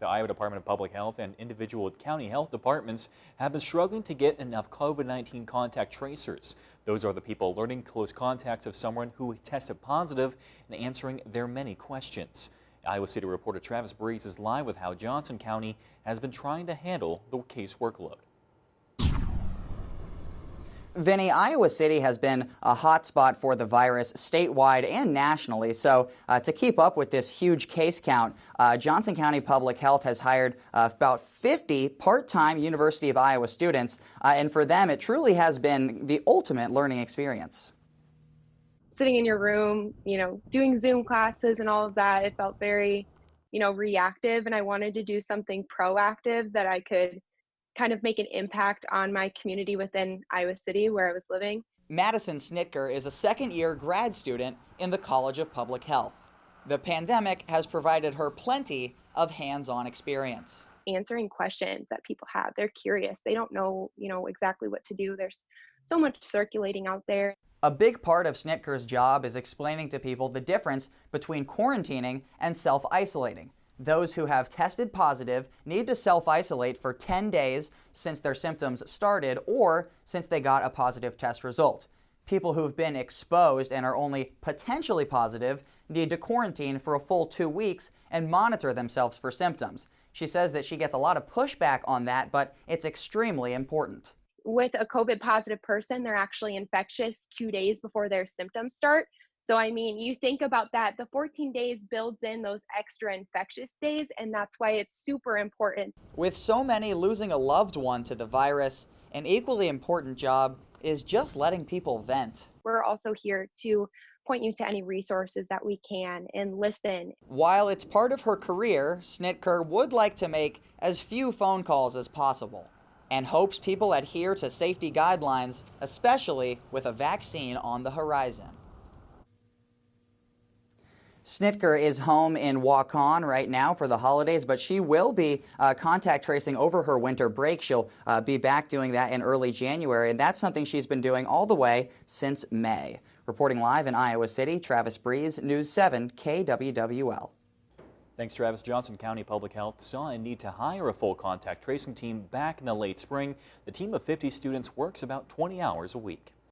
The Iowa Department of Public Health and individual county health departments have been struggling to get enough COVID-19 contact tracers. Those are the people alerting close contacts of someone who tested positive and answering their many questions. Iowa City reporter Travis Breeze is live with how Johnson County has been trying to handle the case workload. Vinny, Iowa City has been a hotspot for the virus statewide and nationally. So to keep up with this huge case count, Johnson County Public Health has hired about 50 part-time University of Iowa students. And for them, it truly has been the ultimate learning experience. Sitting in your room, doing Zoom classes and all of that, it felt very, reactive. And I wanted to do something proactive that I could kind of make an impact on my community within Iowa City where I was living. Madison Snitker is a second-year grad student in the College of Public Health. The pandemic has provided her plenty of hands-on experience. Answering questions that people have. They're curious. They don't know, exactly what to do. There's so much circulating out there. A big part of Snitker's job is explaining to people the difference between quarantining and self-isolating. Those who have tested positive need to self-isolate for 10 days since their symptoms started or since they got a positive test result. People who've been exposed and are only potentially positive need to quarantine for a full 2 weeks and monitor themselves for symptoms. She says that she gets a lot of pushback on that, but it's extremely important. With a COVID positive person, they're actually infectious 2 days before their symptoms start. So, you think about that, the 14 days builds in those extra infectious days, and that's why it's super important. With so many losing a loved one to the virus, an equally important job is just letting people vent. We're also here to point you to any resources that we can and listen. While it's part of her career, Snitker would like to make as few phone calls as possible and hopes people adhere to safety guidelines, especially with a vaccine on the horizon. Snitker is home in Waukon right now for the holidays, but she will be contact tracing over her winter break. She'll be back doing that in early January, and that's something she's been doing all the way since May. Reporting live in Iowa City, Travis Breeze, News 7 KWWL. Thanks, Travis. Johnson County Public Health saw a need to hire a full contact tracing team back in the late spring. The team of 50 students works about 20 hours a week.